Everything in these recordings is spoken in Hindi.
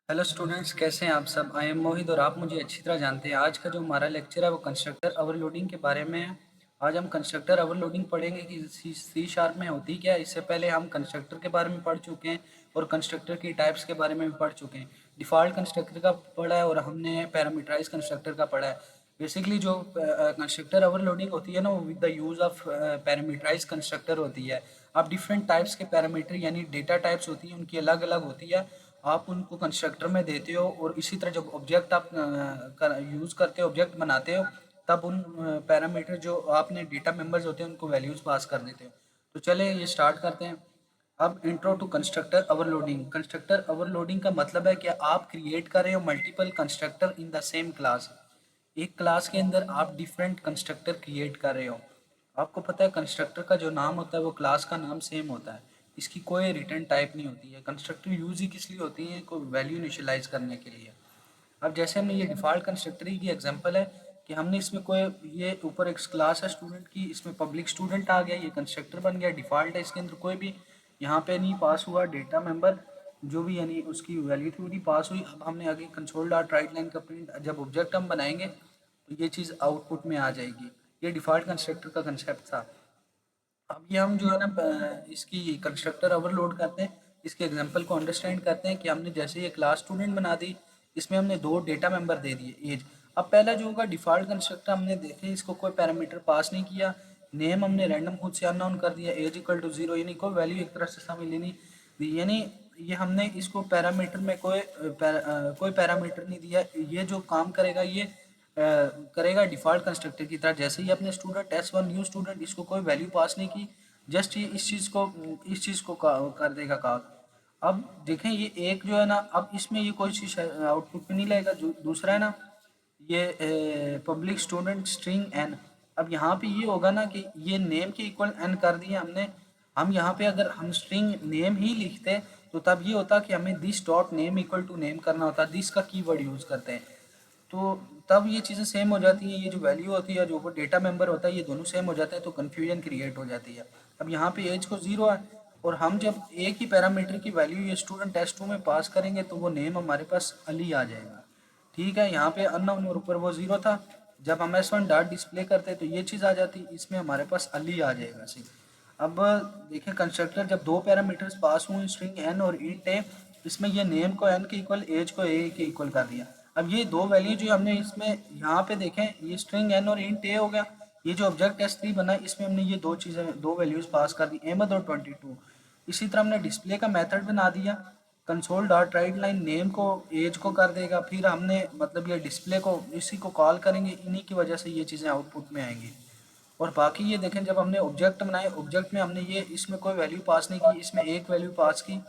हेलो स्टूडेंट्स, कैसे हैं आप सब। आई एम मोहित और आप मुझे अच्छी तरह जानते हैं। आज का जो हमारा लेक्चर है वो कंस्ट्रक्टर ओवरलोडिंग के बारे में है। आज हम कंस्ट्रक्टर ओवरलोडिंग पढ़ेंगे कि सी शार्प में होती क्या है। इससे पहले हम कंस्ट्रक्टर के बारे में पढ़ चुके हैं और कंस्ट्रक्टर की टाइप्स के बारे में भी पढ़ चुके हैं। डिफ़ॉल्ट कंस्ट्रक्टर का पढ़ा है और हमने पैरामीटराइज कंस्ट्रक्टर का पढ़ा है। बेसिकली जो कंस्ट्रक्टर ओवरलोडिंग होती है ना, वो with the use of parameterise constructor होती है। आप डिफरेंट टाइप्स के पैरामीटर यानी डेटा टाइप्स होती हैं, उनकी अलग अलग होती है। आप उनको कंस्ट्रक्टर में देते हो और इसी तरह जब ऑब्जेक्ट आप यूज़ करते हो, ऑब्जेक्ट बनाते हो, तब उन पैरामीटर जो आपने डेटा मेंबर्स होते हैं उनको वैल्यूज़ पास कर देते हो। तो चले ये स्टार्ट करते हैं। अब intro to constructor overloading. Constructor overloading का मतलब है कि आप क्रिएट कर रहे हो multiple constructor in the same class. एक क्लास के अंदर आप डिफरेंट कंस्ट्रक्टर क्रिएट कर रहे हो। आपको पता है कंस्ट्रक्टर का जो नाम होता है वो क्लास का नाम सेम होता है। इसकी कोई रिटर्न टाइप नहीं होती है। कंस्ट्रक्टर यूज ही किस लिए होती है, कोई वैल्यू इनिशियलाइज करने के लिए। अब जैसे हमने ये डिफ़ॉल्ट कंस्ट्रक्टर की एग्जांपल है कि हमने इसमें कोई, ये ऊपर एक क्लास है स्टूडेंट की, इसमें पब्लिक स्टूडेंट आ गया, ये कंस्ट्रक्टर बन गया, डिफ़ॉल्ट है, इसके अंदर कोई भी यहाँ पे नहीं पास हुआ डेटा मेंबर जो भी, यानी उसकी वैल्यू थी वो नहीं पास हुई। अब हमने आगे कंसोल डॉट राइट लाइन का प्रिंट, जब ऑब्जेक्ट हम बनाएंगे तो ये चीज़ आउटपुट में आ जाएगी। ये डिफ़ॉल्ट कंस्ट्रक्टर का कंसेप्ट था। अब ये हम जो है ना इसकी कंस्ट्रक्टर ओवरलोड करते हैं। इसके एग्जांपल को अंडरस्टैंड करते हैं कि हमने जैसे ये क्लास स्टूडेंट बना दी, इसमें हमने दो डेटा मेंबर दे दिए एज। अब पहला जो होगा डिफ़ॉल्ट कंस्ट्रक्टर, हमने देखे इसको कोई पैरामीटर पास नहीं किया, नेम हमने रैंडम खुद से अननोन कर दिया, एज इक्वल टू 0, यानी कोई वैल्यू एक तरह से शामिल ही नहीं दी। यानी ये हमने इसको पैरामीटर में कोई पैरामीटर नहीं दिया। ये जो काम करेगा ये करेगा डिफ़ॉल्ट कंस्ट्रक्टर की तरह। जैसे ही अपने स्टूडेंट S1 न्यू स्टूडेंट, इसको कोई वैल्यू पास नहीं की, जस्ट ये इस चीज़ को कर देगा कॉल। अब देखें ये एक जो है ना, अब इसमें ये कोई चीज़ आउटपुट में नहीं लाएगा। जो दूसरा है ना, ये पब्लिक स्टूडेंट स्ट्रिंग एन। अब यहाँ पे ये होगा ना कि ये नेम के इक्वल एन कर दिया हमने। हम यहाँ पे अगर हम स्ट्रिंग नेम ही लिखते तो तब ये होता कि हमें this dot name equal to name करना होता। दिस का कीवर्ड यूज़ करते हैं तो तब ये चीज़ें सेम हो जाती हैं। ये जो वैल्यू होती है, जो वो डेटा मेंबर होता है, ये दोनों सेम हो जाते हैं तो कन्फ्यूजन क्रिएट हो जाती है। अब यहाँ पे एज को 0 है और हम जब एक ही पैरामीटर की वैल्यू ये स्टूडेंट S2 में पास करेंगे तो वो नेम हमारे पास अली आ जाएगा। ठीक है, यहाँ पे अननोन और ऊपर वो 0 था। जब हम S1 डॉट डिस्प्ले करते तो ये चीज़ आ जाती, इसमें हमारे पास अली आ जाएगा सिर्फ। अब देखें कंस्ट्रक्टर जब दो पैरामीटर्स पास हुए, स्ट्रिंग एन और इंट ए, इसमें ये नेम को एन के इक्वल, एज को ए के इक्वल कर दिया। अब ये दो वैल्यू जो हमने इसमें यहाँ पे देखें, ये स्ट्रिंग एन और इंट ए हो गया। ये जो ऑब्जेक्ट S3 बना इसमें हमने ये दो चीज़ें, दो वैल्यूज़ पास कर दी, अहमद और 22। इसी तरह हमने डिस्प्ले का मेथड बना दिया। Console dot right line name को एज को कर देगा, फिर हमने मतलब ये डिस्प्ले को इसी को कॉल करेंगे, इन्हीं की वजह से ये चीज़ें आउटपुट में आएंगी। और बाकी ये देखें जब हमने ऑब्जेक्ट बनाए, ऑब्जेक्ट में हमने ये इसमें कोई वैल्यू पास नहीं की, इसमें एक वैल्यू पास की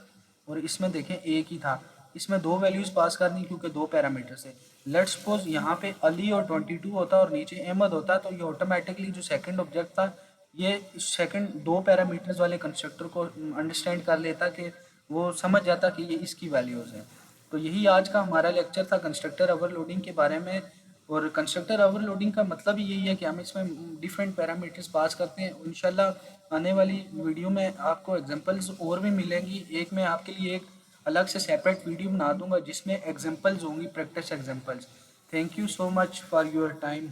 और इसमें देखें एक ही था। इसमें दो वैल्यूज़ पास करनी क्योंकि दो पैरामीटर से। लेट्स सपोज यहाँ पे अली और 22 होता और नीचे अहमद होता तो ये ऑटोमेटिकली जो सेकंड ऑब्जेक्ट था ये सेकंड दो पैरामीटर्स वाले कंस्ट्रक्टर को अंडरस्टैंड कर लेता कि वो समझ जाता कि ये इसकी वैल्यूज़ हैं। तो यही आज का हमारा लेक्चर था कंस्ट्रक्टर ओवरलोडिंग के बारे में। और कंस्ट्रक्टर ओवरलोडिंग का मतलब ही यही है कि हम इसमें डिफरेंट पैरामीटर्स पास करते हैं। इंशाल्लाह आने वाली वीडियो में आपको एग्जांपल्स और भी मिलेंगी। एक मैं आपके लिए एक अलग से सेपरेट वीडियो बना दूंगा जिसमें एग्जांपल्स होंगी, practice examples. Thank you so much for your time.